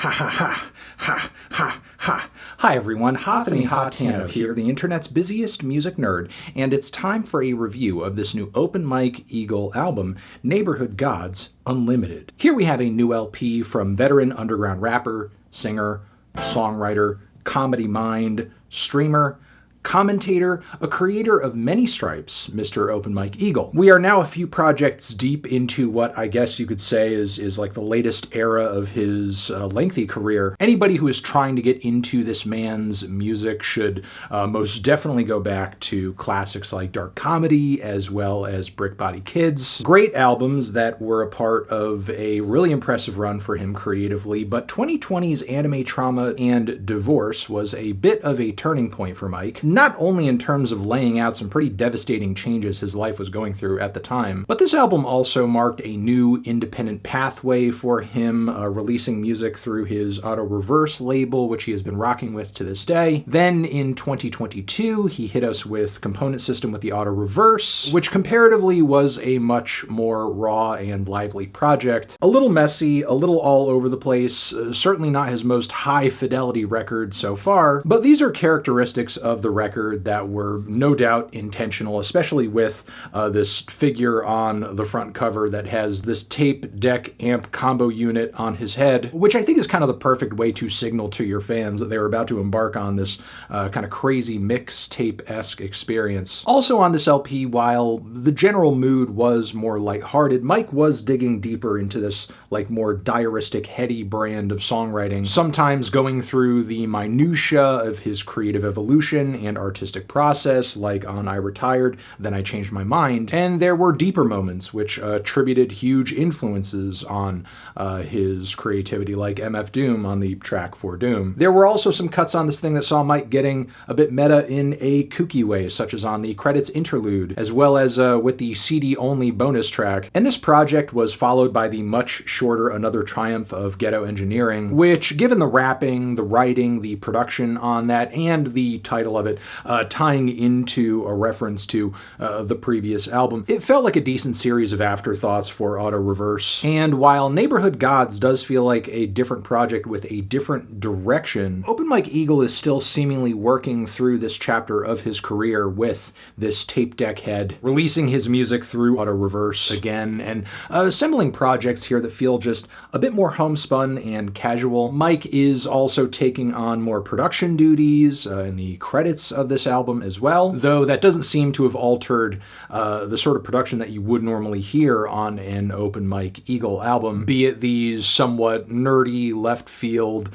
Ha ha ha, ha ha ha. Hi everyone, Hothany Hotano here, the internet's busiest music nerd, and it's time for a review of this new Open Mike Eagle album, Neighborhood Gods Unlimited. Here we have a new LP from veteran underground rapper, singer, songwriter, comedy mind, streamer, commentator, a creator of many stripes, Mr. Open Mike Eagle. We are now a few projects deep into what I guess you could say is like the latest era of his lengthy career. Anybody who is trying to get into this man's music should most definitely go back to classics like Dark Comedy as well as Brick Body Kids. Great albums that were a part of a really impressive run for him creatively, but 2020's Anime Trauma and Divorce was a bit of a turning point for Mike. Not only in terms of laying out some pretty devastating changes his life was going through at the time, but this album also marked a new independent pathway for him, releasing music through his AutoReverse label, which he has been rocking with to this day. Then in 2022, he hit us with Component System with the AutoReverse, which comparatively was a much more raw and lively project. A little messy, a little all over the place, certainly not his most high fidelity record so far, but these are characteristics of the record that were no doubt intentional, especially with this figure on the front cover that has this tape deck amp combo unit on his head, which I think is kind of the perfect way to signal to your fans that they were about to embark on this kind of crazy mixtape-esque experience. Also on this LP, while the general mood was more lighthearted, Mike was digging deeper into this like more diaristic, heady brand of songwriting, sometimes going through the minutiae of his creative evolution and artistic process, like on I Retired, Then I Changed My Mind, and there were deeper moments which attributed huge influences on his creativity, like MF Doom on the track For Doom. There were also some cuts on this thing that saw Mike getting a bit meta in a kooky way, such as on the credits interlude, as well as with the CD-only bonus track. And this project was followed by the much shorter Another Triumph of Ghetto Engineering, which, given the rapping, the writing, the production on that, and the title of it, tying into a reference to the previous album, it felt like a decent series of afterthoughts for AutoReverse. And while Neighborhood Gods does feel like a different project with a different direction, Open Mike Eagle is still seemingly working through this chapter of his career with this tape deck head, releasing his music through AutoReverse again, and assembling projects here that feel just a bit more homespun and casual. Mike is also taking on more production duties in the credits of this album as well, though that doesn't seem to have altered the sort of production that you would normally hear on an Open Mike Eagle album, be it these somewhat nerdy, left field,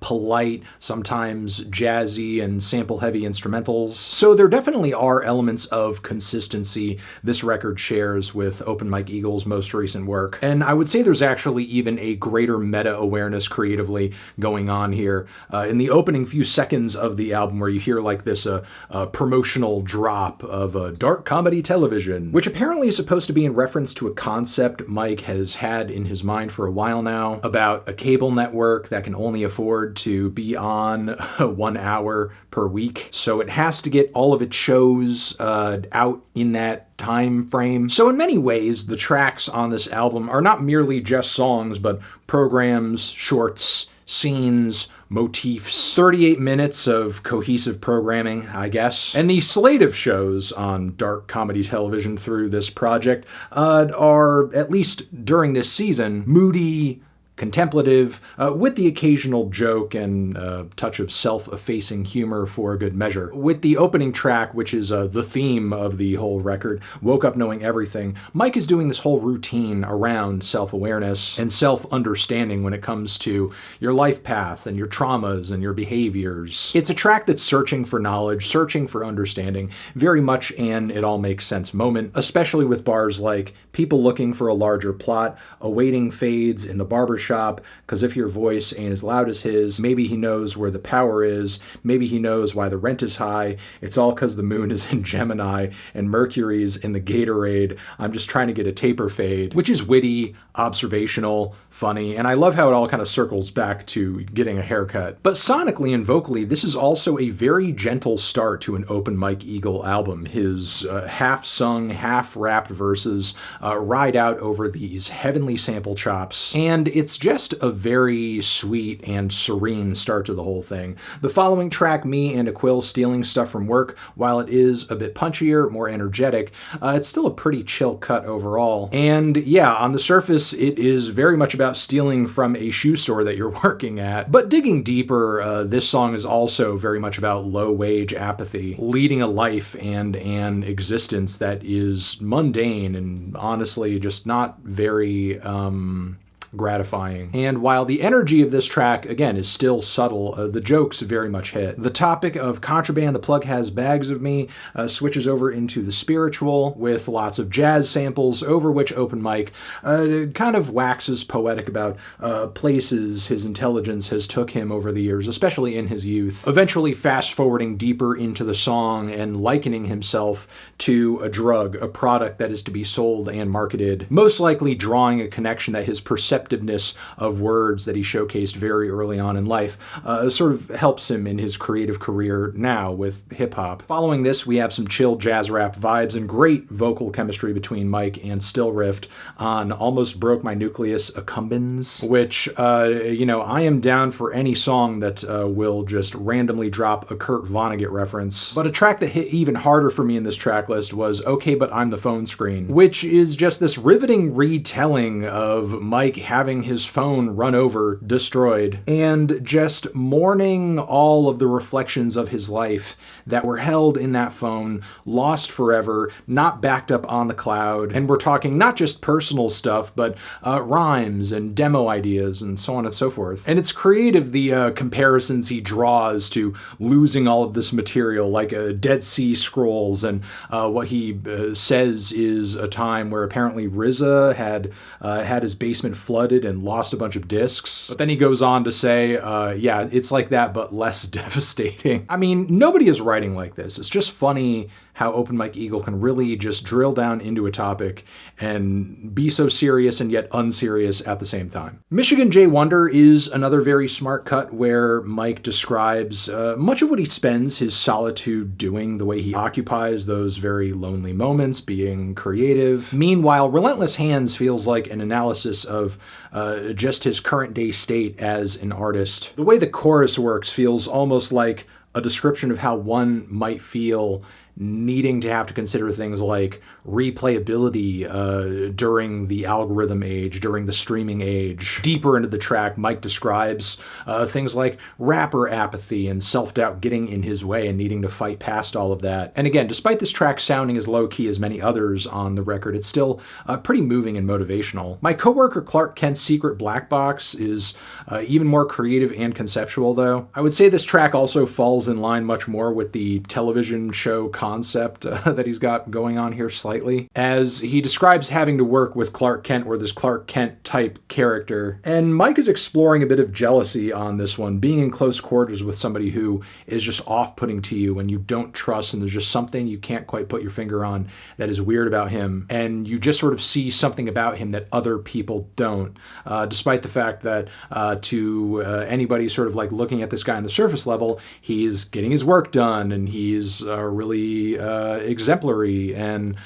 polite, sometimes jazzy and sample-heavy instrumentals. So there definitely are elements of consistency this record shares with Open Mike Eagle's most recent work, and I would say there's actually even a greater meta-awareness creatively going on here. In the opening few seconds of the album, where you hear like this promotional drop of dark comedy television, which apparently is supposed to be in reference to a concept Mike has had in his mind for a while now, about a cable network that can only afford to be on 1 hour per week. So it has to get all of its shows out in that time frame. So in many ways, the tracks on this album are not merely just songs, but programs, shorts, scenes, motifs, 38 minutes of cohesive programming, I guess. And the slate of shows on dark comedy television through this project are, at least during this season, moody, contemplative, with the occasional joke and touch of self-effacing humor for a good measure. With the opening track, which is the theme of the whole record, Woke Up Knowing Everything, Mike is doing this whole routine around self-awareness and self-understanding when it comes to your life path and your traumas and your behaviors. It's a track that's searching for knowledge, searching for understanding, very much an it all makes sense moment, especially with bars like people looking for a larger plot, awaiting fades in the barbershop, because if your voice ain't as loud as his, maybe he knows where the power is, maybe he knows why the rent is high, it's all because the moon is in Gemini and Mercury's in the Gatorade, I'm just trying to get a taper fade, which is witty, observational, funny, and I love how it all kind of circles back to getting a haircut. But sonically and vocally, this is also a very gentle start to an Open Mike Eagle album. His half-sung, half-rapped verses ride out over these heavenly sample chops, and it's just a very sweet and serene start to the whole thing. The following track, me and AQUIL stealing stuff from work, while it is a bit punchier, more energetic, it's still a pretty chill cut overall. And yeah, on the surface, it is very much about stealing from a shoe store that you're working at. But digging deeper, this song is also very much about low-wage apathy, leading a life and an existence that is mundane and honestly just not very gratifying. And while the energy of this track, again, is still subtle, the jokes very much hit. The topic of contraband, the plug has bags of me, switches over into the spiritual with lots of jazz samples, over which Open Mike kind of waxes poetic about places his intelligence has took him over the years, especially in his youth, eventually fast-forwarding deeper into the song and likening himself to a drug, a product that is to be sold and marketed, most likely drawing a connection that his perceptiveness of words that he showcased very early on in life sort of helps him in his creative career now with hip-hop. Following this, we have some chill jazz rap vibes and great vocal chemistry between Mike and Still Rift on Almost Broke My Nucleus, ACCUMBENS, which, you know, I am down for any song that will just randomly drop a Kurt Vonnegut reference. But a track that hit even harder for me in this track list was Okay But I'm the Phone Screen, which is just this riveting retelling of Mike having his phone run over, destroyed, and just mourning all of the reflections of his life that were held in that phone, lost forever, not backed up on the cloud. And we're talking not just personal stuff, but rhymes and demo ideas and so on and so forth. And it's creative, the comparisons he draws to losing all of this material, like Dead Sea Scrolls, and what he says is a time where apparently RZA had his basement flooded and lost a bunch of discs. But then he goes on to say, yeah, it's like that, but less devastating. I mean, nobody is writing like this. It's just funny how Open Mike Eagle can really just drill down into a topic and be so serious and yet unserious at the same time. Michigan J. Wonder is another very smart cut where Mike describes much of what he spends his solitude doing, the way he occupies those very lonely moments, being creative. Meanwhile, Relentless Hands feels like an analysis of just his current day state as an artist. The way the chorus works feels almost like a description of how one might feel needing to have to consider things like replayability during the algorithm age, during the streaming age. Deeper into the track, Mike describes things like rapper apathy and self-doubt getting in his way and needing to fight past all of that. And again, despite this track sounding as low-key as many others on the record, it's still pretty moving and motivational. My coworker Clark Kent's Secret Black Box is even more creative and conceptual, though. I would say this track also falls in line much more with the television show concept that he's got going on here slightly, as he describes having to work with Clark Kent, or this Clark Kent type character. And Mike is exploring a bit of jealousy on this one, being in close quarters with somebody who is just off-putting to you and you don't trust, and there's just something you can't quite put your finger on that is weird about him, and you just sort of see something about him that other people don't, despite the fact that to anybody sort of like looking at this guy on the surface level, he's getting his work done and he's really exemplary and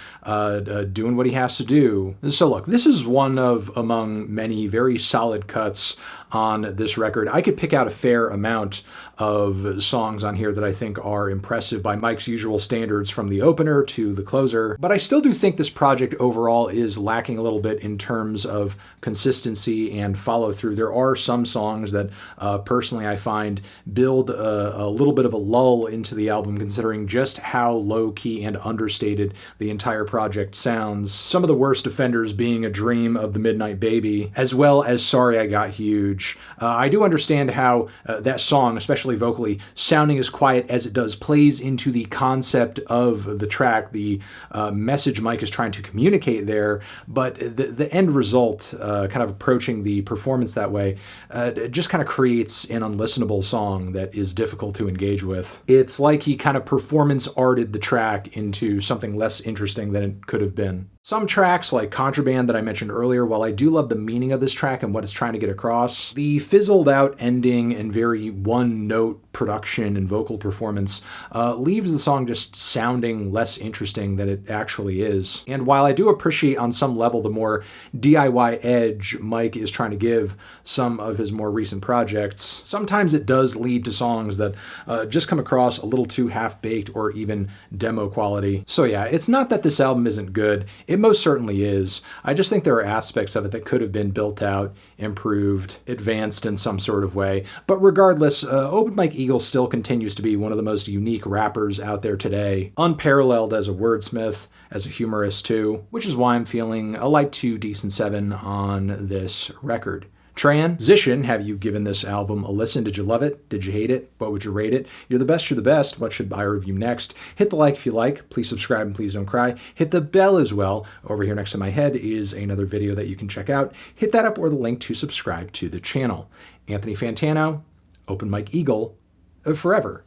doing what he has to do. So look, this is one of among many very solid cuts on this record. I could pick out a fair amount of songs on here that I think are impressive by Mike's usual standards, from the opener to the closer, but I still do think this project overall is lacking a little bit in terms of consistency and follow-through. There are some songs that personally I find build a little bit of a lull into the album, considering just how low-key and understated the entire project sounds. Some of the worst offenders being A Dream of the Midnight Baby, as well as Sorry I Got Huge. I do understand how that song, especially vocally, sounding as quiet as it does, plays into the concept of the track, the message Mike is trying to communicate there, but the end result, kind of approaching the performance that way, just kind of creates an unlistenable song that is difficult to engage with. It's like he kind of performance arted the track into something less interesting than it could have been. Some tracks, like Contraband that I mentioned earlier, while I do love the meaning of this track and what it's trying to get across, the fizzled out ending and very one-note production and vocal performance leaves the song just sounding less interesting than it actually is. And while I do appreciate on some level the more DIY edge Mike is trying to give some of his more recent projects, sometimes it does lead to songs that just come across a little too half-baked or even demo quality. So yeah, it's not that this album isn't good. It most certainly is. I just think there are aspects of it that could have been built out, improved, advanced in some sort of way. But regardless, Open Mike Eagle still continues to be one of the most unique rappers out there today, unparalleled as a wordsmith, as a humorist too, which is why I'm feeling a light 2 decent 7 on this record. Transition, have you given this album a listen? Did you love it? Did you hate it? What would you rate it? You're the best, you're the best. What should I review next? Hit the like if you like. Please subscribe and please don't cry. Hit the bell as well. Over here next to my head is another video that you can check out. Hit that up or the link to subscribe to the channel. Anthony Fantano, Open Mike Eagle, forever.